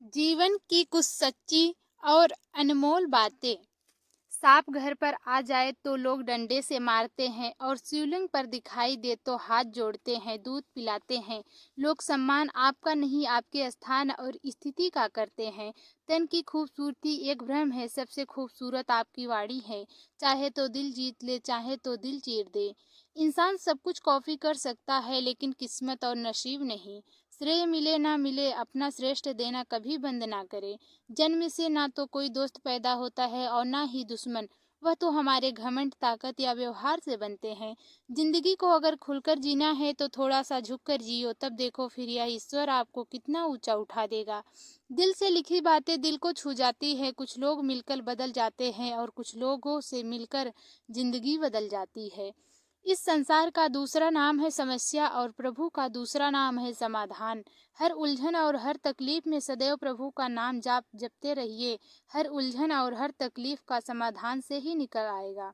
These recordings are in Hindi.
जीवन की कुछ सच्ची और अनमोल बातें। सांप घर पर आ जाए तो लोग डंडे से मारते हैं और शिवलिंग पर दिखाई दे तो हाथ जोड़ते हैं, दूध पिलाते हैं। लोग सम्मान आपका नहीं, आपके स्थान और स्थिति का करते हैं। तन की खूबसूरती एक भ्रम है, सबसे खूबसूरत आपकी वाणी है। चाहे तो दिल जीत ले, चाहे तो दिल चीर दे। इंसान सब कुछ कॉपी कर सकता है, लेकिन किस्मत और नसीब नहीं। श्रेय मिले ना मिले, अपना श्रेष्ठ देना कभी बंद ना करे। जन्म से ना तो कोई दोस्त पैदा होता है और ना ही दुश्मन। वह तो हमारे घमंड, ताकत या व्यवहार से बनते हैं। जिंदगी को अगर खुलकर जीना है तो थोड़ा सा झुककर जियो, तब देखो फिर यह ईश्वर आपको कितना ऊंचा उठा देगा। दिल से लिखी बातें दिल को छू जाती है। कुछ लोग मिलकर बदल जाते हैं और कुछ लोगों से मिलकर जिंदगी बदल जाती है। इस संसार का दूसरा नाम है समस्या और प्रभु का दूसरा नाम है समाधान। हर उलझन और हर तकलीफ में सदैव प्रभु का नाम जपते रहिए। हर उलझन और हर तकलीफ का समाधान से ही निकल आएगा।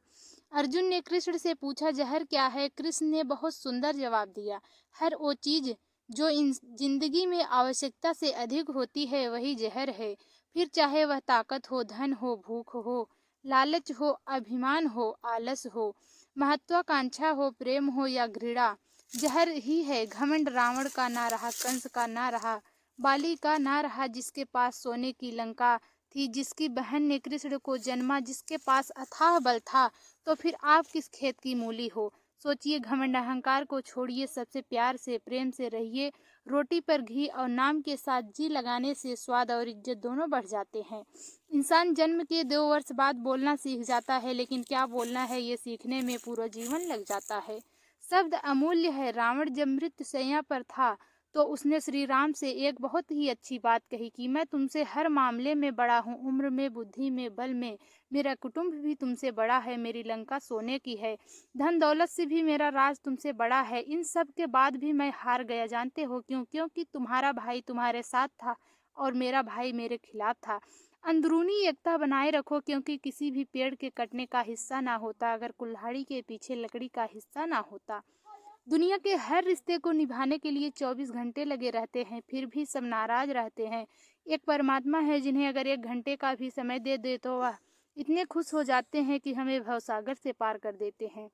अर्जुन ने कृष्ण से पूछा, जहर क्या है? कृष्ण ने बहुत सुंदर जवाब दिया, हर वो चीज जो इन जिंदगी में आवश्यकता से अधिक होती है वही जहर है। फिर चाहे वह ताकत हो, धन हो, भूख हो, लालच हो, अभिमान हो, आलस हो, महत्वाकांक्षा हो, प्रेम हो या घृणा, जहर ही है। घमंड रावण का ना रहा, कंस का ना रहा, बाली का ना रहा, जिसके पास सोने की लंका थी, जिसकी बहन ने कृष्ण को जन्मा, जिसके पास अथाह बल था, तो फिर आप किस खेत की मूली हो? सोचिए, घमंड अहंकार को छोड़िए, सबसे प्यार से प्रेम से रहिए। रोटी पर घी और नाम के साथ जी लगाने से स्वाद और इज्जत दोनों बढ़ जाते हैं। इंसान जन्म के 2 वर्ष बाद बोलना सीख जाता है, लेकिन क्या बोलना है ये सीखने में पूरा जीवन लग जाता है। शब्द अमूल्य है। रावण जब मृत्युशैया पर था तो उसने श्री राम से एक बहुत ही अच्छी बात कही कि मैं तुमसे हर मामले में बड़ा हूँ, उम्र में, बुद्धि में, बल में। मेरा कुटुंब भी तुमसे बड़ा है, मेरी लंका सोने की है, धन दौलत से भी मेरा राज तुमसे बड़ा है। इन सब के बाद भी मैं हार गया, जानते हो क्यों? क्योंकि तुम्हारा भाई तुम्हारे साथ था और मेरा भाई मेरे खिलाफ था। अंदरूनी एकता बनाए रखो, क्योंकि किसी भी पेड़ के कटने का हिस्सा ना होता अगर कुल्हाड़ी के पीछे लकड़ी का हिस्सा ना होता। दुनिया के हर रिश्ते को निभाने के लिए 24 घंटे लगे रहते हैं, फिर भी सब नाराज रहते हैं। एक परमात्मा है जिन्हें अगर 1 घंटे का भी समय दे दे तो वह इतने खुश हो जाते हैं कि हमें भवसागर से पार कर देते हैं।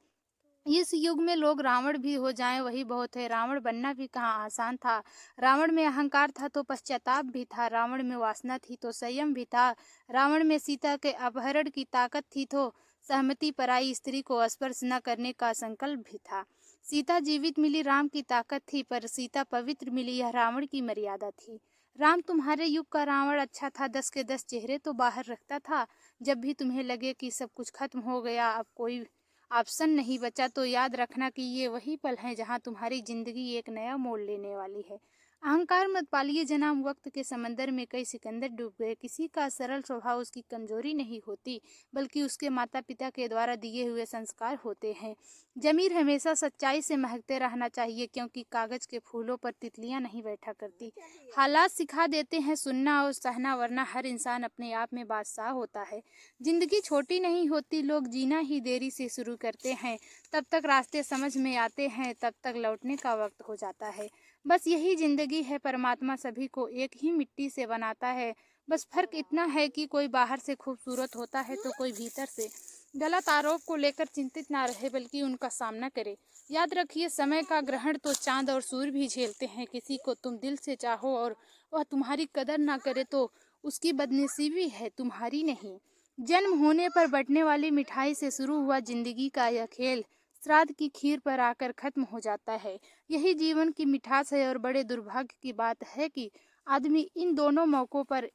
इस युग में लोग रावण भी हो जाएं वही बहुत है। रावण बनना भी कहाँ आसान था। रावण में अहंकार था तो पश्चाताप भी था, रावण में वासना थी तो संयम भी था, रावण में सीता के अपहरण की ताकत थी तो सहमति, पराई स्त्री को स्पर्श न करने का संकल्प भी था। सीता जीवित मिली राम की ताकत थी, पर सीता पवित्र मिली यह रावण की मर्यादा थी। राम तुम्हारे युग का रावण अच्छा था, 10 के 10 चेहरे तो बाहर रखता था। जब भी तुम्हें लगे कि सब कुछ खत्म हो गया, अब कोई ऑप्शन नहीं बचा, तो याद रखना कि ये वही पल हैं जहां तुम्हारी जिंदगी एक नया मोड़ लेने वाली है। अहंकार मत पालिए जनाब, वक्त के समंदर में कई सिकंदर डूब गए। किसी का सरल स्वभाव उसकी कमजोरी नहीं होती, बल्कि उसके माता पिता के द्वारा दिए हुए संस्कार होते हैं। जमीर हमेशा सच्चाई से महकते रहना चाहिए, क्योंकि कागज के फूलों पर तितलियां नहीं बैठा करती। हालात सिखा देते हैं सुनना और सहना, वरना हर इंसान अपने आप में बादशाह होता है। जिंदगी छोटी नहीं होती, लोग जीना ही देरी से शुरू करते हैं। तब तक रास्ते समझ में आते हैं, तब तक लौटने का वक्त हो जाता है। बस यही जिंदगी है। परमात्मा सभी को एक ही मिट्टी से बनाता है, बस फर्क इतना है कि कोई बाहर से खूबसूरत होता है तो कोई भीतर से। गलत आरोप को लेकर चिंतित ना रहे, बल्कि उनका सामना करे। याद रखिए, समय का ग्रहण तो चांद और सूर्य भी झेलते हैं। किसी को तुम दिल से चाहो और वह तुम्हारी कदर ना करे तो उसकी बदनसीबी है, तुम्हारी नहीं। जन्म होने पर बंटने वाली मिठाई से शुरू हुआ जिंदगी का यह खेल श्राद्ध की खीर पर आकर खत्म हो जाता है। यही जीवन की मिठास है, और बड़े दुर्भाग्य की बात है कि आदमी इन दोनों मौकों पर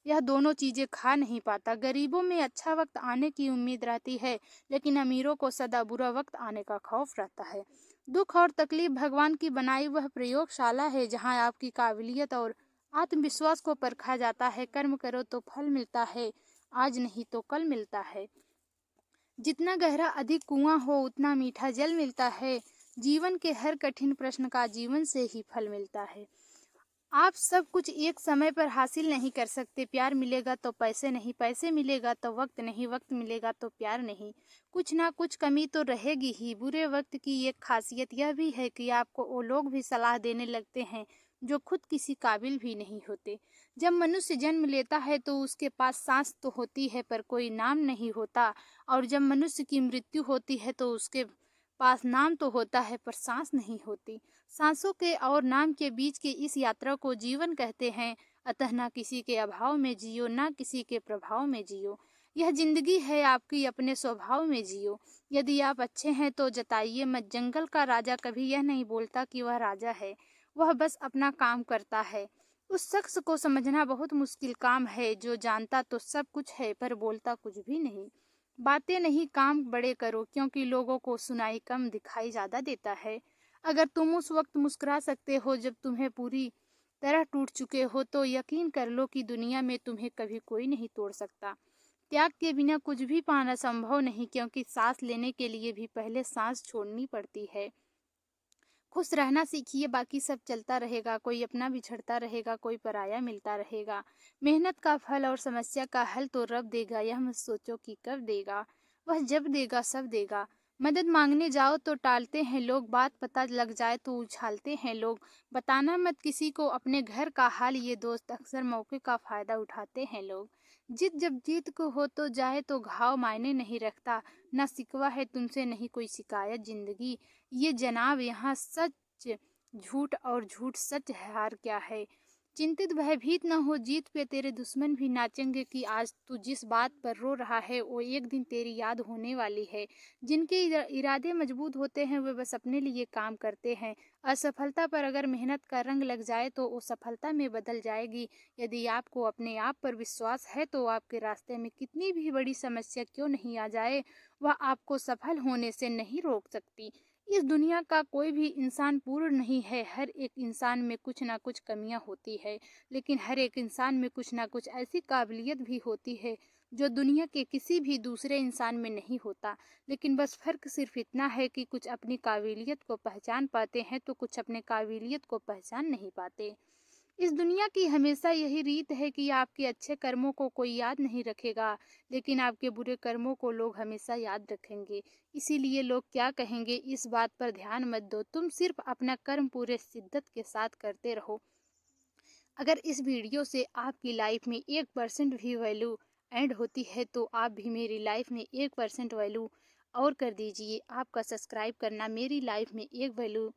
यह दोनों चीजें खा नहीं पाता। गरीबों में अच्छा वक्त आने की उम्मीद रहती है, लेकिन अमीरों को सदा बुरा वक्त आने का खौफ रहता है। दुख और तकलीफ भगवान की बनाई वह प्रयोगशाला है, जहाँ आपकी काबिलियत और आत्मविश्वास को परखा जाता है। कर्म करो तो फल मिलता है, आज नहीं तो कल मिलता है। जितना गहरा अधिक कुआं हो, उतना मीठा जल मिलता है। जीवन के हर कठिन प्रश्न का जीवन से ही फल मिलता है। आप सब कुछ एक समय पर हासिल नहीं कर सकते। प्यार मिलेगा तो पैसे नहीं, पैसे मिलेगा तो वक्त नहीं, वक्त मिलेगा तो प्यार नहीं। कुछ ना कुछ कमी तो रहेगी ही। बुरे वक्त की एक खासियत यह भी है कि आपको वो लोग भी सलाह देने लगते हैं जो खुद किसी काबिल भी नहीं होते। जब मनुष्य जन्म लेता है तो उसके पास सांस तो होती है पर कोई नाम नहीं होता, और जब मनुष्य की मृत्यु होती है तो उसके पास नाम तो होता है पर सांस नहीं होती। सांसों के और नाम के बीच की इस यात्रा को जीवन कहते हैं। अतः ना किसी के अभाव में जियो, ना किसी के प्रभाव में जियो। यह जिंदगी है आपकी, अपने स्वभाव में जियो। यदि आप अच्छे हैं तो जताइए मत। जंगल का राजा कभी यह नहीं बोलता कि वह राजा है, वह बस अपना काम करता है। उस शख्स को समझना बहुत मुश्किल काम है जो जानता तो सब कुछ है पर बोलता कुछ भी नहीं। बातें नहीं, काम बड़े करो, क्योंकि लोगों को सुनाई कम, दिखाई ज्यादा देता है। अगर तुम उस वक्त मुस्कुरा सकते हो जब तुम्हें पूरी तरह टूट चुके हो, तो यकीन कर लो कि दुनिया में तुम्हें कभी कोई नहीं तोड़ सकता। त्याग के बिना कुछ भी पाना संभव नहीं, क्योंकि सांस लेने के लिए भी पहले सांस छोड़नी पड़ती है। खुश रहना सीखिए, बाकी सब चलता रहेगा। कोई अपना बिछड़ता रहेगा, कोई पराया मिलता रहेगा। मेहनत का फल और समस्या का हल तो रब देगा, यह मत सोचो कि कब देगा। वह जब देगा सब देगा। मदद मांगने जाओ तो टालते हैं लोग, बात पता लग जाए तो उछालते हैं लोग। बताना मत किसी को अपने घर का हाल ये दोस्त, अक्सर मौके का फायदा उठाते हैं लोग। जिद जब जीत को हो तो जाए तो घाव मायने नहीं रखता। ना सिकवा है तुमसे, नहीं कोई शिकायत जिंदगी। ये जनाब यहाँ सच झूठ और झूठ सच है, हार क्या है। चिंतित भयभीत न हो, जीत पे तेरे दुश्मन भी नाचेंगे कि आज तू जिस बात पर रो रहा है वो एक दिन तेरी याद होने वाली है। जिनके इरादे मजबूत होते हैं वे बस अपने लिए काम करते हैं। असफलता पर अगर मेहनत का रंग लग जाए तो वो सफलता में बदल जाएगी। यदि आपको अपने आप पर विश्वास है तो आपके रास्ते में कितनी भी बड़ी समस्या क्यों नहीं आ जाए, वह आपको सफल होने से नहीं रोक सकती। इस दुनिया का कोई भी इंसान पूर्ण नहीं है। हर एक इंसान में कुछ ना कुछ कमियां होती है, लेकिन हर एक इंसान में कुछ ना कुछ ऐसी काबिलियत भी होती है जो दुनिया के किसी भी दूसरे इंसान में नहीं होता। लेकिन बस फर्क सिर्फ इतना है कि कुछ अपनी काबिलियत को पहचान पाते हैं तो कुछ अपने काबिलियत को पहचान नहीं पाते। इस दुनिया की हमेशा यही रीत है कि आपके अच्छे कर्मों को कोई याद नहीं रखेगा, लेकिन आपके बुरे कर्मों को लोग हमेशा याद रखेंगे। इसीलिए लोग क्या कहेंगे इस बात पर ध्यान मत दो, तुम सिर्फ अपना कर्म पूरे शिद्दत के साथ करते रहो। अगर इस वीडियो से आपकी लाइफ में 1% भी वैल्यू ऐड होती है तो आप भी मेरी लाइफ में 1% वैल्यू और कर दीजिए। आपका सब्सक्राइब करना मेरी लाइफ में एक वैल्यू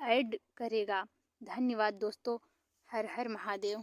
ऐड करेगा। धन्यवाद दोस्तों। हर हर महादेव।